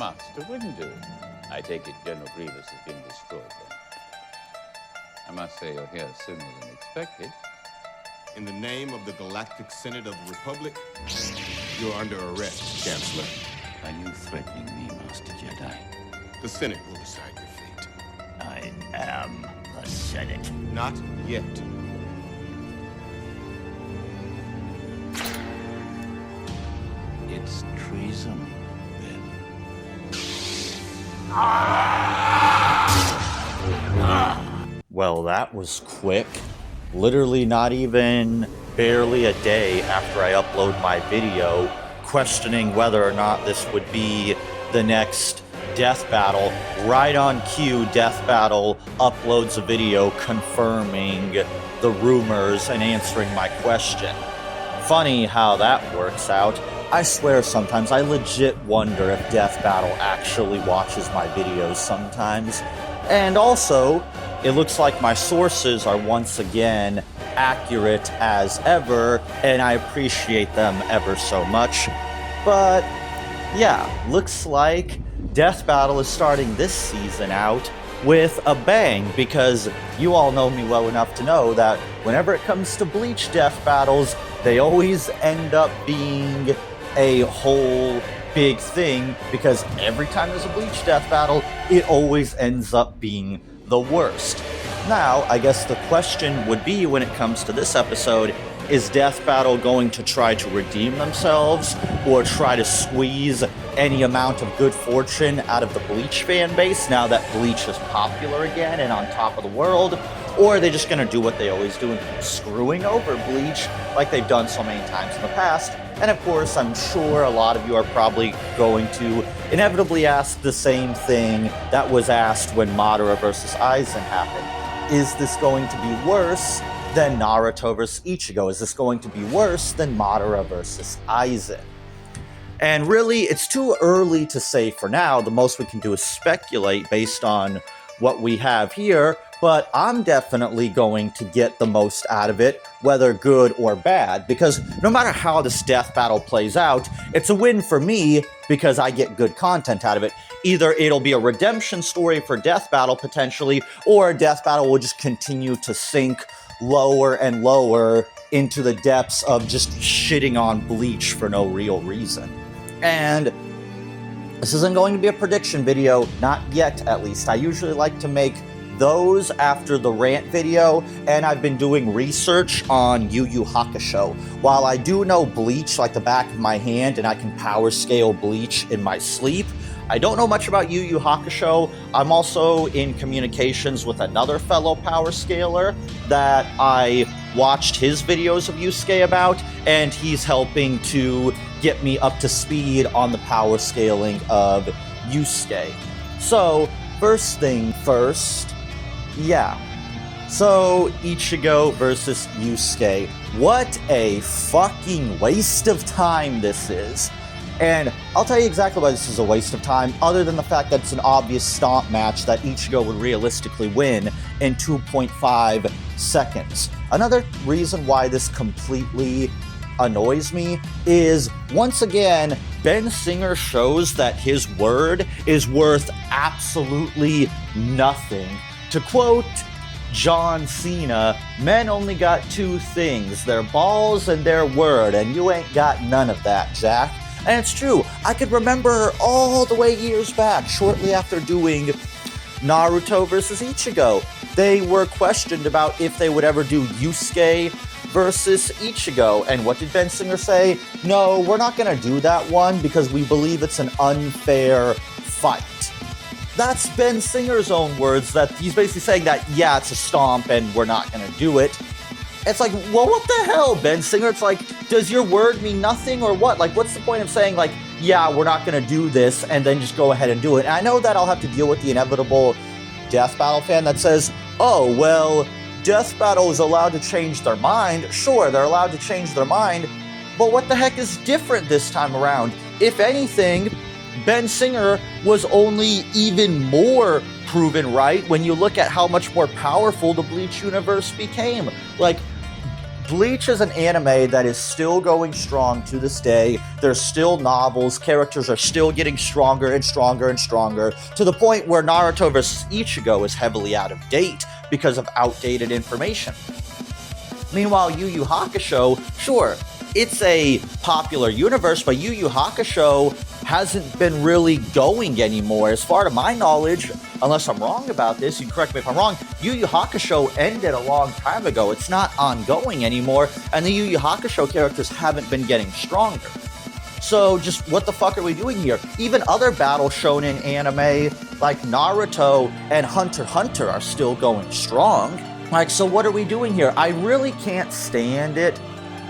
Master Windu. I take it General Grievous has been destroyed then. I must say you're here sooner than expected. In the name of the Galactic Senate of the Republic, you're under arrest, Chancellor. Are you threatening me, Master Jedi? The Senate will decide your fate. I am the Senate. Not yet. It's treason, then. Well, that was quick. Literally not even barely a day after I upload my video, questioning whether or not this would be the next Death Battle. Right on cue, Death Battle uploads a video confirming the rumors and answering my question. Funny how that works out. I swear sometimes I legit wonder if Death Battle actually watches my videos sometimes. And also, it looks like my sources are once again accurate as ever, and I appreciate them ever so much. But yeah, looks like Death Battle is starting this season out with a bang, because you all know me well enough to know that whenever it comes to Bleach Death Battles, they always end up being a whole big thing, because every time there's a Bleach Death Battle, it always ends up being the worst. Now, I guess the question would be, when it comes to this episode, is Death Battle going to try to redeem themselves or try to squeeze any amount of good fortune out of the Bleach fan base now that Bleach is popular again and on top of the world? Or are they just going to do what they always do and keep screwing over Bleach like they've done so many times in the past? And of course, I'm sure a lot of you are probably going to inevitably ask the same thing that was asked when Madara vs. Aizen happened. Is this going to be worse than Naruto vs. Ichigo? Is this going to be worse than Madara vs. Aizen? And really, it's too early to say for now. The most we can do is speculate based on what we have here, but I'm definitely going to get the most out of it, whether good or bad, because no matter how this Death Battle plays out, it's a win for me because I get good content out of it. Either it'll be a redemption story for Death Battle, potentially, or Death Battle will just continue to sink lower and lower into the depths of just shitting on Bleach for no real reason. And this isn't going to be a prediction video, not yet at least. I usually like to make those after the rant video, and I've been doing research on Yu Yu Hakusho. While I do know Bleach like the back of my hand and I can power scale Bleach in my sleep, I don't know much about Yu Yu Hakusho. I'm also in communications with another fellow power scaler that I watched his videos of yuskue about, and he's helping to get me up to speed on the power scaling of yuskue. So, first thing first, yeah. So, Ichigo versus Yusuke. What a fucking waste of time this is. And I'll tell you exactly why this is a waste of time, other than the fact that it's an obvious stomp match that Ichigo would realistically win in 2.5 seconds. Another reason why this completely annoys me is, once again, Ben Singer shows that his word is worth absolutely nothing. To quote John Cena, men only got two things, their balls and their word, and you ain't got none of that, Jack. And it's true, I could remember all the way years back, shortly after doing Naruto versus Ichigo, they were questioned about if they would ever do Yusuke versus Ichigo. And what did Ben Singer say? No, we're not going to do that one because we believe it's an unfair fight. That's Ben Singer's own words, that he's basically saying that, yeah, it's a stomp and we're not going to do it. It's like, well, what the hell, Ben Singer? It's like, does your word mean nothing or what? Like, what's the point of saying, like, yeah, we're not going to do this and then just go ahead and do it? And I know that I'll have to deal with the inevitable Death Battle fan that says, oh, well, Death Battle is allowed to change their mind. Sure, they're allowed to change their mind, but what the heck is different this time around? If anything, Ben Singer was only even more proven right when you look at how much more powerful the Bleach universe became. Like, Bleach is an anime that is still going strong to this day. There's still novels, characters are still getting stronger and stronger and stronger, to the point where Naruto vs. Ichigo is heavily out of date because of outdated information. Meanwhile, Yu Yu Hakusho, sure, it's a popular universe, but Yu Yu Hakusho hasn't been really going anymore. As far to my knowledge, unless I'm wrong about this, you can correct me if I'm wrong, Yu Yu Hakusho ended a long time ago. It's not ongoing anymore, and the Yu Yu Hakusho characters haven't been getting stronger. So just what the fuck are we doing here? Even other battle shonen anime like Naruto and Hunter x Hunter are still going strong. Like, so what are we doing here? I really can't stand it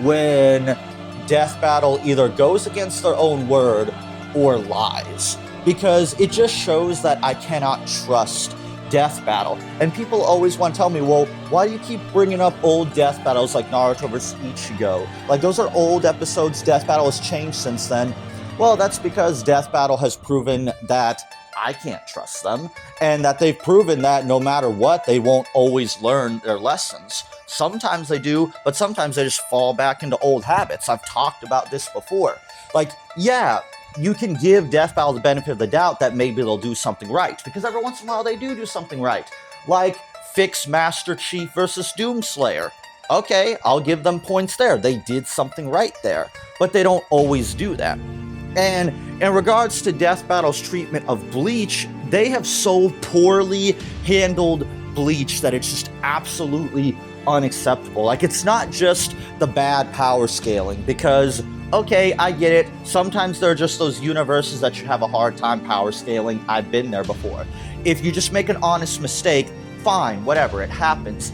when Death Battle either goes against their own word or lies, because it just shows that I cannot trust Death Battle. And people always want to tell me, well, why do you keep bringing up old Death Battles like Naruto vs. Ichigo? Like, those are old episodes. Death Battle has changed since then. Well, that's because Death Battle has proven that I can't trust them, and that they've proven that no matter what, they won't always learn their lessons. Sometimes they do, but sometimes they just fall back into old habits. I've talked about this before. Like, yeah, you can give Death Battle the benefit of the doubt that maybe they'll do something right, because every once in a while they do something right. Like, fix Master Chief versus Doomslayer. Okay, I'll give them points there. They did something right there, but they don't always do that. And in regards to Death Battle's treatment of Bleach, they have so poorly handled Bleach that it's just absolutely unacceptable. Like, it's not just the bad power scaling, because, okay, I get it. Sometimes there are just those universes that you have a hard time power scaling. I've been there before. If you just make an honest mistake, fine, whatever, it happens.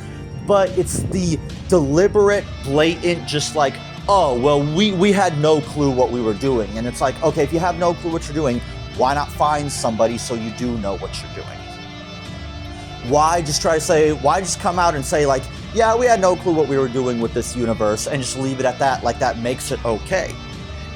But it's the deliberate, blatant, just like, oh, well, we had no clue what we were doing. And it's like, okay, if you have no clue what you're doing, why not find somebody so you do know what you're doing? Why just come out and say, like, yeah, we had no clue what we were doing with this universe, and just leave it at that, like that makes it okay.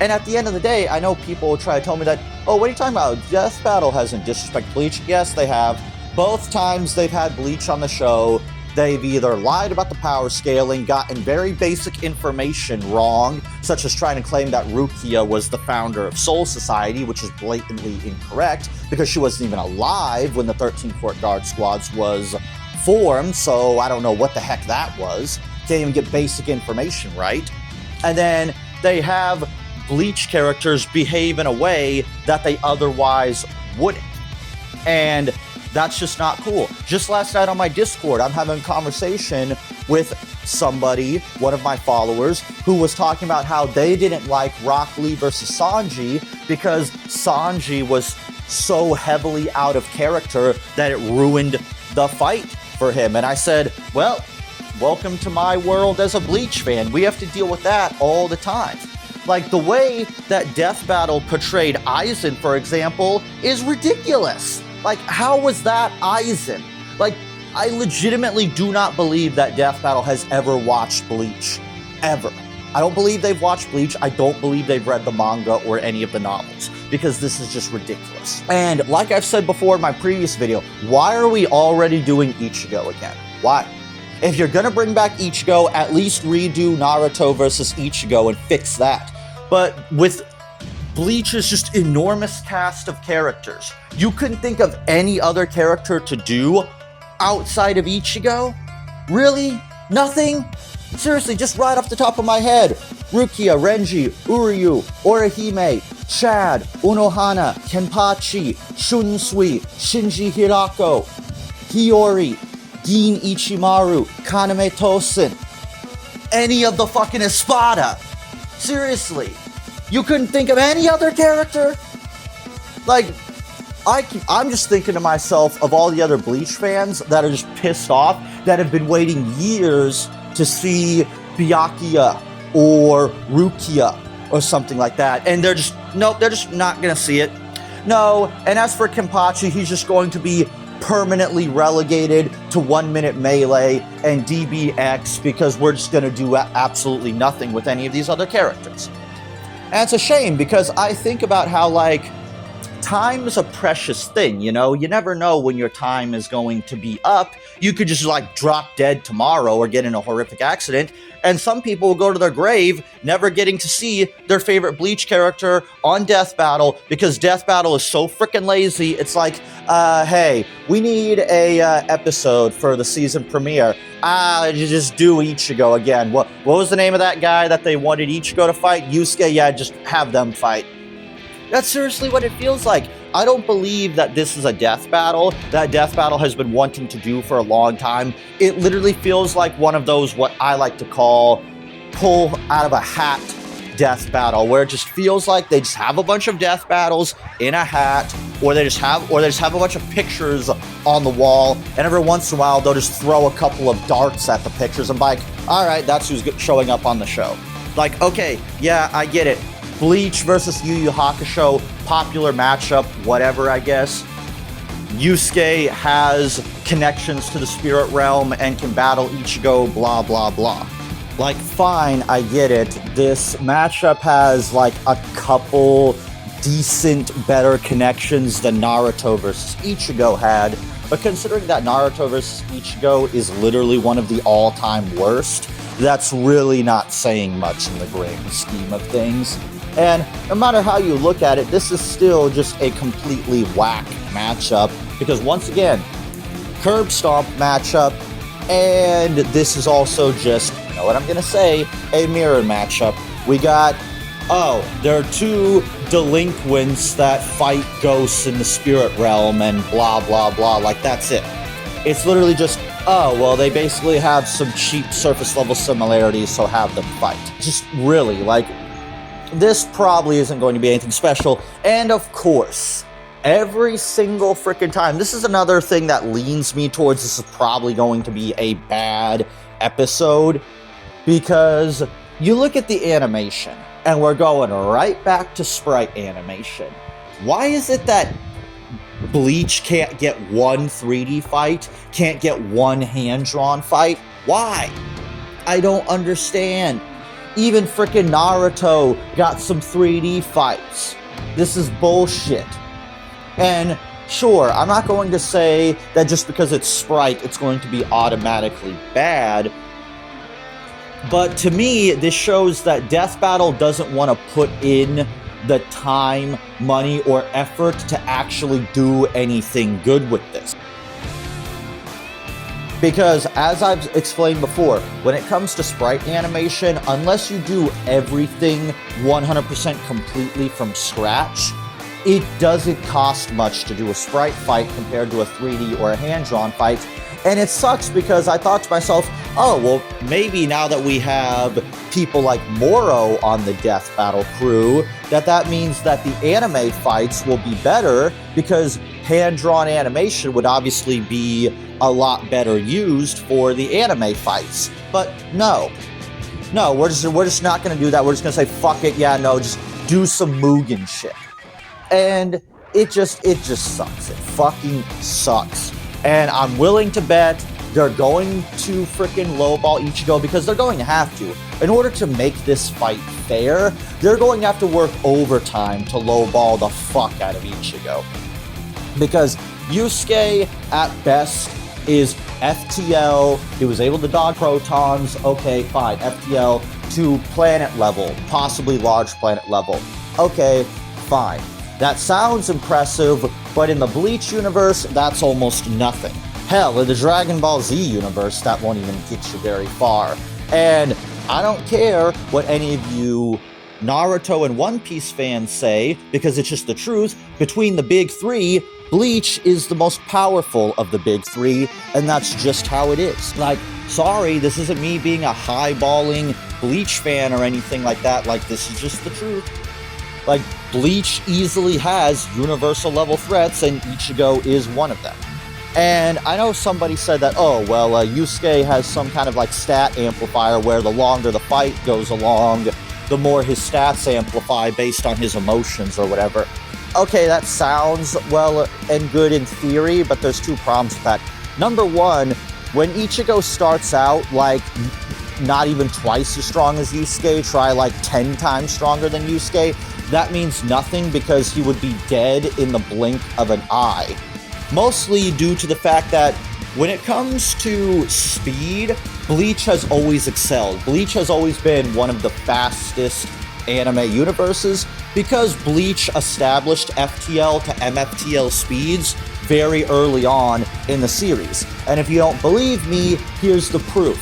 And at the end of the day, I know people will try to tell me that, oh, what are you talking about? Death Battle hasn't disrespected Bleach. Yes, they have. Both times they've had Bleach on the show, they've either lied about the power scaling, gotten very basic information wrong, such as trying to claim that Rukia was the founder of Soul Society, which is blatantly incorrect, because she wasn't even alive when the 13 Court Guard Squads was formed, so I don't know what the heck that was. Can't even get basic information right. And then they have Bleach characters behave in a way that they otherwise wouldn't. And that's just not cool. Just last night on my Discord, I'm having a conversation with somebody, one of my followers, who was talking about how they didn't like Rock Lee versus Sanji because Sanji was so heavily out of character that it ruined the fight for him. And I said, well, welcome to my world as a Bleach fan. We have to deal with that all the time. Like, the way that Death Battle portrayed Aizen, for example, is ridiculous. Like, how was that Aizen? Like, I legitimately do not believe that Death Battle has ever watched Bleach. Ever. I don't believe they've watched Bleach. I don't believe they've read the manga or any of the novels, because this is just ridiculous. And like I've said before in my previous video, why are we already doing Ichigo again? Why? If you're gonna bring back Ichigo, at least redo Naruto versus Ichigo and fix that. But with Bleach's just enormous cast of characters, you couldn't think of any other character to do outside of Ichigo? Really? Nothing? Seriously, just right off the top of my head. Rukia, Renji, Uryu, Orihime, Chad, Unohana, Kenpachi, Shunsui, Shinji Hirako, Hiyori, Gin Ichimaru, Kaname Tosen. Any of the fucking Espada. Seriously. You couldn't think of any other character? Like, I'm just thinking to myself of all the other Bleach fans that are just pissed off, that have been waiting years to see Byakuya or Rukia or something like that. And they're just, nope, they're just not going to see it. No, and as for Kenpachi, he's just going to be permanently relegated to 1 minute melee and DBX, because we're just going to do absolutely nothing with any of these other characters. And it's a shame, because I think about how, like, time is a precious thing, you know? You never know when your time is going to be up. You could just, like, drop dead tomorrow or get in a horrific accident, and some people will go to their grave never getting to see their favorite Bleach character on Death Battle because Death Battle is so freaking lazy. It's like, hey, we need a episode for the season premiere. You just do Ichigo again. What was the name of that guy that they wanted Ichigo to fight? Yuskue? Yeah, just have them fight. That's seriously what it feels like. I don't believe that this is a death battle that Death Battle has been wanting to do for a long time. It literally feels like one of those, what I like to call, pull out of a hat death battle, where it just feels like they just have a bunch of death battles in a hat, or they just have a bunch of pictures on the wall, and every once in a while they'll just throw a couple of darts at the pictures and be like, all right, that's who's showing up on the show. Like, okay, yeah, I get it. Bleach versus Yu Yu Hakusho, popular matchup, whatever, I guess. Yusuke has connections to the spirit realm and can battle Ichigo, blah, blah, blah. Like, fine, I get it. This matchup has, like, a couple decent, better connections than Naruto versus Ichigo had. But considering that Naruto versus Ichigo is literally one of the all-time worst, that's really not saying much in the grand scheme of things. And no matter how you look at it, this is still just a completely whack matchup. Because once again, curb stomp matchup, and this is also just, you know what I'm gonna say, a mirror matchup. We got, oh, there are two delinquents that fight ghosts in the spirit realm and blah, blah, blah, like that's it. It's literally just, oh, well, they basically have some cheap surface level similarities, so have them fight. Just really, like, this probably isn't going to be anything special. And of course, every single freaking time, this is another thing that leans me towards this is probably going to be a bad episode, because you look at the animation, and we're going right back to sprite animation. Why is it that Bleach can't get one 3D fight, can't get one hand-drawn fight? Why? I don't understand. Even frickin' Naruto got some 3D fights. This is bullshit. And sure, I'm not going to say that just because it's Sprite, it's going to be automatically bad. But to me, this shows that Death Battle doesn't want to put in the time, money, or effort to actually do anything good with this. Because, as I've explained before, when it comes to sprite animation, unless you do everything 100% completely from scratch, it doesn't cost much to do a sprite fight compared to a 3D or a hand-drawn fight. And it sucks because I thought to myself, oh, well, maybe now that we have people like Moro on the Death Battle crew, that means that the anime fights will be better, because hand-drawn animation would obviously be a lot better used for the anime fights. But no, we're just not going to do that. We're just going to say, fuck it, yeah, no, just do some Mugen shit. And it just sucks. It fucking sucks. And I'm willing to bet they're going to freaking lowball Ichigo, because they're going to have to. In order to make this fight fair, they're going to have to work overtime to lowball the fuck out of Ichigo. Because Yusuke, at best, is FTL. He was able to dodge protons. Okay, fine. FTL to planet level, possibly large planet level. Okay, fine. That sounds impressive, but in the Bleach universe, that's almost nothing. Hell, in the Dragon Ball Z universe, that won't even get you very far. And I don't care what any of you Naruto and One Piece fans say, because it's just the truth. Between the big three, Bleach is the most powerful of the big three, and that's just how it is. Like, sorry, this isn't me being a high-balling Bleach fan or anything like that. Like, this is just the truth. Like, Bleach easily has universal level threats, and Ichigo is one of them. And I know somebody said that, oh, well, Yusuke has some kind of, like, stat amplifier where the longer the fight goes along, the more his stats amplify based on his emotions or whatever. Okay, that sounds well and good in theory, but there's two problems with that. Number one, when Ichigo starts out, like, not even twice as strong as Yusuke, try like 10 times stronger than Yusuke, that means nothing, because he would be dead in the blink of an eye. Mostly due to the fact that when it comes to speed, Bleach has always excelled. Bleach has always been one of the fastest anime universes because Bleach established FTL to MFTL speeds very early on in the series. And if you don't believe me, here's the proof.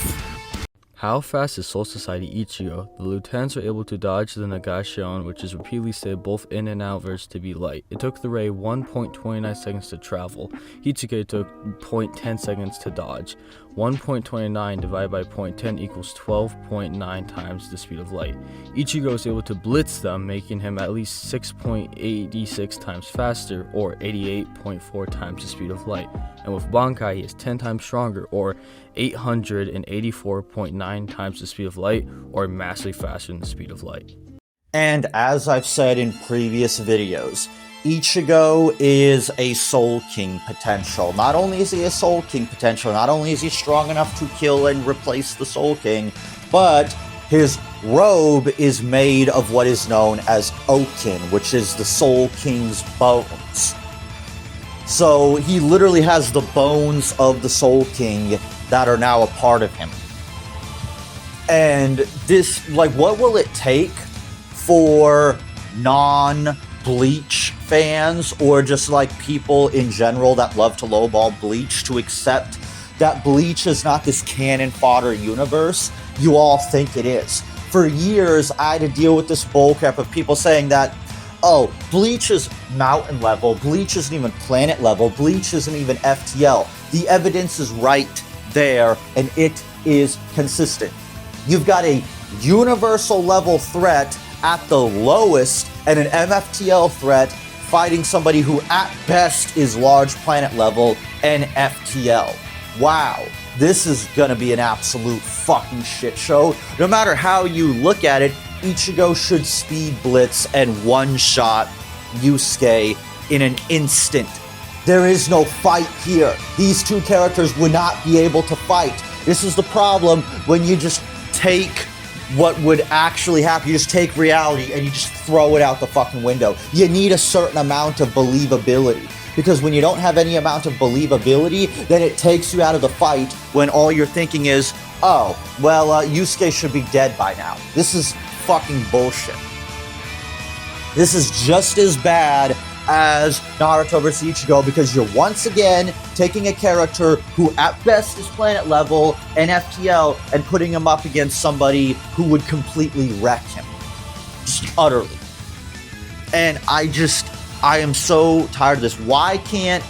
How fast is Soul Society Ichigo? The lieutenants were able to dodge the Nagashon, which is repeatedly said both in and out versus to be light. It took the ray 1.29 seconds to travel. Ichigo took 0.10 seconds to dodge. 1.29 divided by 0.10 equals 12.9 times the speed of light. Ichigo was able to blitz them, making him at least 6.86 times faster, or 88.4 times the speed of light. And with Bankai, he is 10 times stronger, or 884.9 times the speed of light, or massively faster than the speed of light. And as I've said in previous videos, Ichigo is a Soul King potential. Not only is he a Soul King potential, not only is he strong enough to kill and replace the Soul King, but his robe is made of what is known as Okin, which is the Soul King's bones. So he literally has the bones of the Soul King that are now a part of him. And this, like, what will it take for non-Bleach fans or just like people in general that love to lowball Bleach to accept that Bleach is not this cannon fodder universe you all think it is? For years, I had to deal with this bullcrap of people saying that, oh, Bleach is mountain level, Bleach isn't even planet level, Bleach isn't even FTL. The evidence is right there, and it is consistent. You've got a universal level threat at the lowest and an MFTL threat fighting somebody who at best is large planet level and FTL. Wow, this is gonna be an absolute fucking shit show. No matter how you look at it, Ichigo should speed blitz and one-shot Yuskue in an instant. There is no fight here. These two characters would not be able to fight. This is the problem when you just take what would actually happen. You just take reality and you just throw it out the fucking window. You need a certain amount of believability. Because when you don't have any amount of believability, then it takes you out of the fight when all you're thinking is, oh, well, Yuskue should be dead by now. This is fucking bullshit. This is just as bad as Naruto vs. Ichigo because you're once again taking a character who at best is planet level and FTL and putting him up against somebody who would completely wreck him. Just utterly. And I am so tired of this. Why can't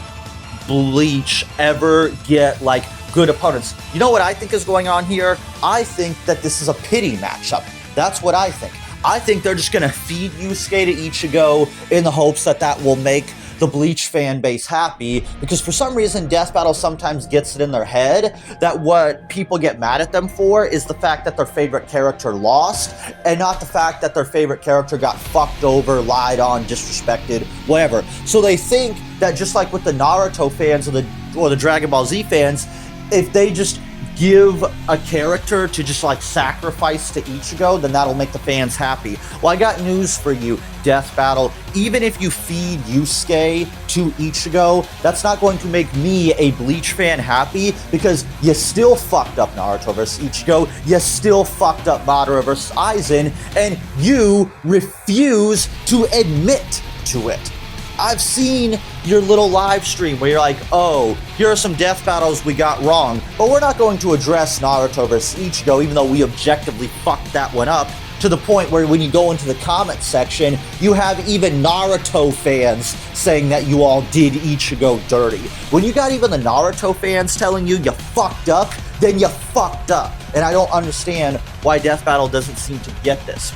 Bleach ever get, like, good opponents? You know what I think is going on here? I think that this is a pity matchup. That's what I think. I think they're just going to feed Yuskue to Ichigo in the hopes that that will make the Bleach fan base happy, because for some reason Death Battle sometimes gets it in their head that what people get mad at them for is the fact that their favorite character lost, and not the fact that their favorite character got fucked over, lied on, disrespected, whatever. So they think that just like with the Naruto fans or the Dragon Ball Z fans, if they just give a character to just like sacrifice to Ichigo, then that'll make the fans happy. Well, I got news for you, Death Battle. Even if you feed Yuskue to Ichigo, that's not going to make me, a Bleach fan, happy, because you still fucked up Naruto vs. Ichigo, you still fucked up Madara vs. Aizen, and you refuse to admit to it. I've seen your little live stream where you're like, oh, here are some death battles we got wrong, but we're not going to address Naruto vs. Ichigo, even though we objectively fucked that one up, to the point where when you go into the comment section, you have even Naruto fans saying that you all did Ichigo dirty. When you got even the Naruto fans telling you you fucked up, then you fucked up. And I don't understand why Death Battle doesn't seem to get this.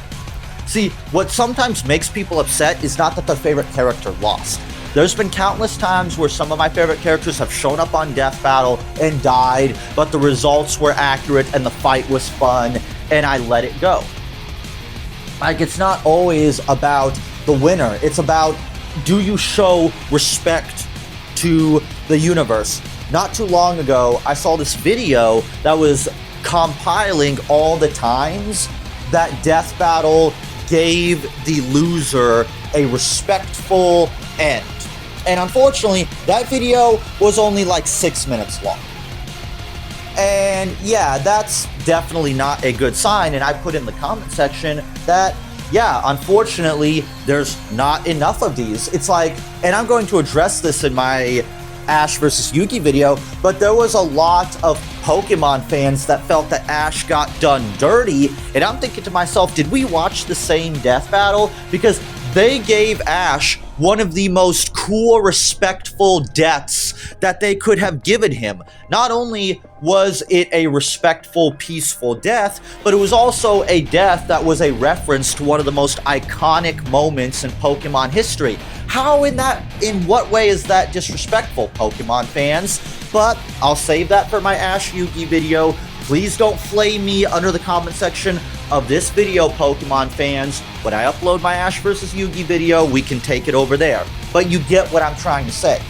See, what sometimes makes people upset is not that their favorite character lost. There's been countless times where some of my favorite characters have shown up on Death Battle and died, but the results were accurate and the fight was fun, and I let it go. Like, it's not always about the winner. It's about, do you show respect to the universe? Not too long ago, I saw this video that was compiling all the times that Death Battle gave the loser a respectful end. And unfortunately, that video was only like 6 minutes long. And yeah, that's definitely not a good sign. And I put in the comment section that, yeah, unfortunately, there's not enough of these. It's like, and I'm going to address this in my Ash versus Yugi video, but there was a lot of Pokemon fans that felt that Ash got done dirty, and I'm thinking to myself, did we watch the same death battle? Because they gave Ash one of the most cool, respectful deaths that they could have given him. Not only was it a respectful, peaceful death, but it was also a death that was a reference to one of the most iconic moments in Pokemon history. In what way is that disrespectful, Pokemon fans? But I'll save that for my Ash Yugi video. Please don't flame me under the comment section of this video, Pokemon fans. When I upload my Ash vs. Yugi video, we can take it over there. But you get what I'm trying to say.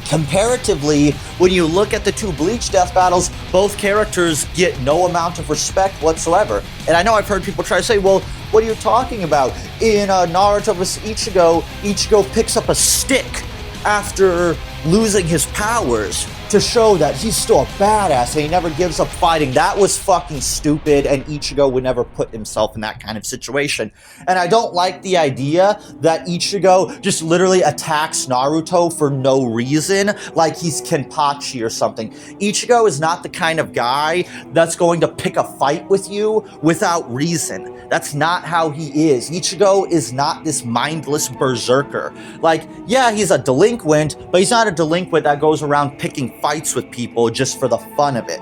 Comparatively, when you look at the two Bleach death battles, both characters get no amount of respect whatsoever. And I know I've heard people try to say, well, what are you talking about? In Naruto vs. Ichigo, Ichigo picks up a stick after losing his powers to show that he's still a badass and he never gives up fighting. That was fucking stupid, and Ichigo would never put himself in that kind of situation. And I don't like the idea that Ichigo just literally attacks Naruto for no reason, like he's Kenpachi or something. Ichigo is not the kind of guy that's going to pick a fight with you without reason. That's not how he is. Ichigo is not this mindless berserker. Like, yeah, he's a delinquent, but he's not a delinquent that goes around picking fights with people just for the fun of it.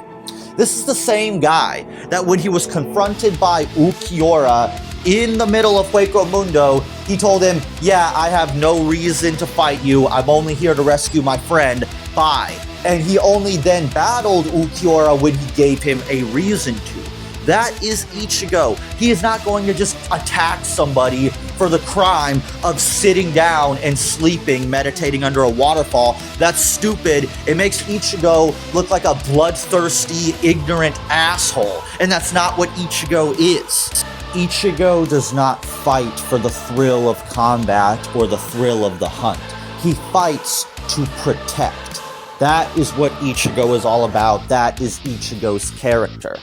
This is the same guy that when he was confronted by Ulquiorra in the middle of Hueco Mundo, he told him, yeah, I have no reason to fight you. I'm only here to rescue my friend. Bye. And he only then battled Ulquiorra when he gave him a reason to. That is Ichigo. He is not going to just attack somebody for the crime of sitting down and sleeping, meditating under a waterfall. That's stupid. It makes Ichigo look like a bloodthirsty, ignorant asshole. And that's not what Ichigo is. Ichigo does not fight for the thrill of combat or the thrill of the hunt. He fights to protect. That is what Ichigo is all about. That is Ichigo's character.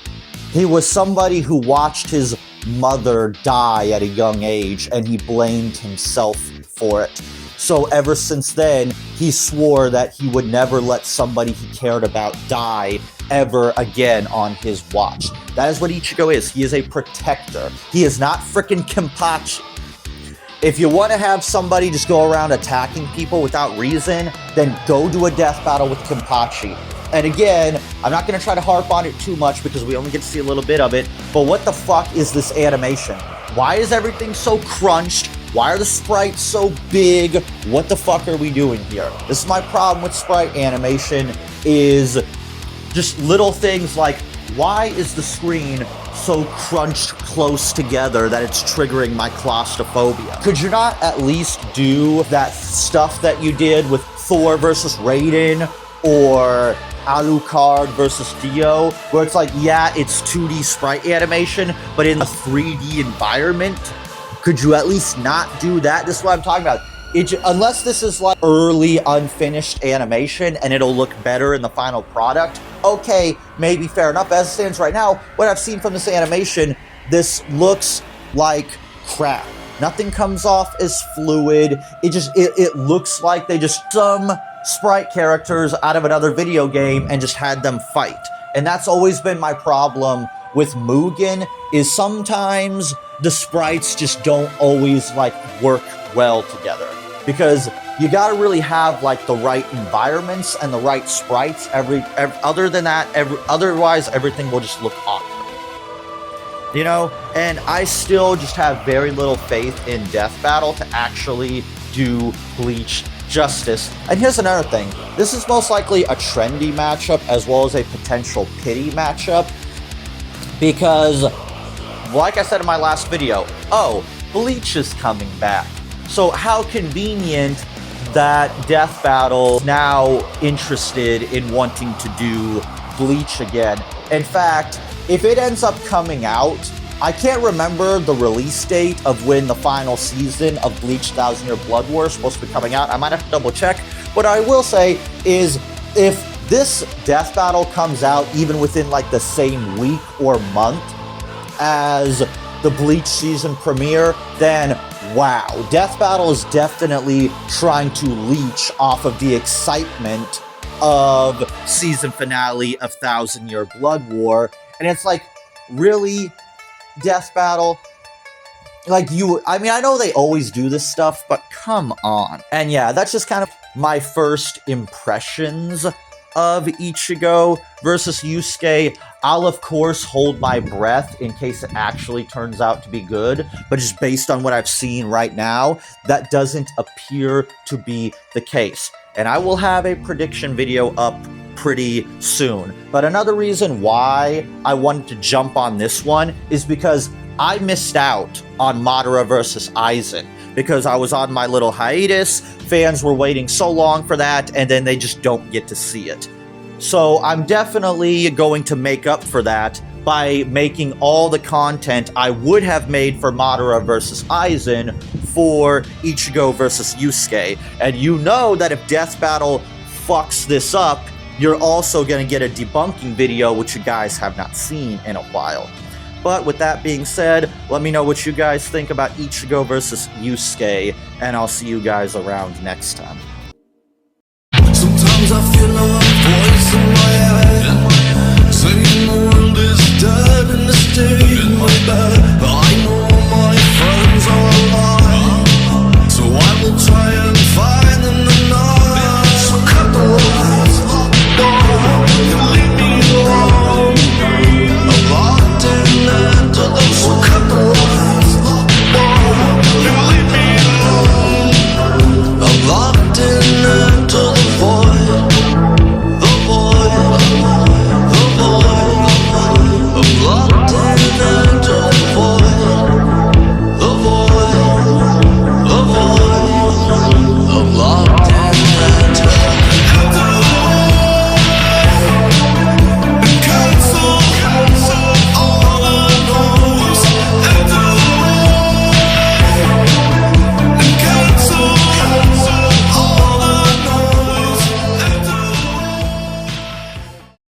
He was somebody who watched his mother die at a young age, and he blamed himself for it. So ever since then, he swore that he would never let somebody he cared about die ever again on his watch. That is what Ichigo is. He is a protector. He is not frickin' Kenpachi. If you want to have somebody just go around attacking people without reason, then go do a death battle with Kenpachi. And again, I'm not going to try to harp on it too much because we only get to see a little bit of it, but what the fuck is this animation? Why is everything so crunched? Why are the sprites so big? What the fuck are we doing here? This is my problem with sprite animation, is just little things like, why is the screen so crunched close together that it's triggering my claustrophobia? Could you not at least do that stuff that you did with Thor versus Raiden or Alucard versus Dio, where it's like, yeah, it's 2D sprite animation, but in a 3D environment? Could you at least not do that? This is what I'm talking about. Unless this is like early unfinished animation and it'll look better in the final product, okay, maybe fair enough. As it stands right now, what I've seen from this animation, this looks like crap. Nothing comes off as fluid. It looks like they just some sprite characters out of another video game and just had them fight. And that's always been my problem with Mugen, is sometimes the sprites just don't always like work well together, because you got to really have like the right environments and the right sprites. Other than that, otherwise everything will just look awkward, you know. And I still just have very little faith in Death Battle to actually do Bleach justice. And here's another thing, this is most likely a trendy matchup as well as a potential pity matchup, because like I said in my last video, oh, Bleach is coming back. So how convenient that Death Battle now interested in wanting to do Bleach again. In fact, if it ends up coming out, I can't remember the release date of when the final season of Bleach 1000 Year Blood War is supposed to be coming out. I might have to double check. What I will say is, if this death battle comes out even within like the same week or month as the Bleach season premiere, then wow, death battle is definitely trying to leech off of the excitement of season finale of Thousand Year Blood War. And it's like, really, death battle? Like, I mean, I know they always do this stuff, but come on. And yeah, that's just kind of my first impressions of Ichigo versus Yusuke. I'll, of course, hold my breath in case it actually turns out to be good, but just based on what I've seen right now, that doesn't appear to be the case. And I will have a prediction video up pretty soon. But another reason why I wanted to jump on this one is because I missed out on Madara versus Aizen because I was on my little hiatus. Fans were waiting so long for that, and then they just don't get to see it. So I'm definitely going to make up for that by making all the content I would have made for Madara versus Aizen for Ichigo versus Yusuke. And you know that if Death Battle fucks this up, you're also going to get a debunking video, which you guys have not seen in a while. But with that being said, let me know what you guys think about Ichigo versus Yusuke, and I'll see you guys around next time. Sometimes I feel a voice in my head saying the world is dead and the state in my bed.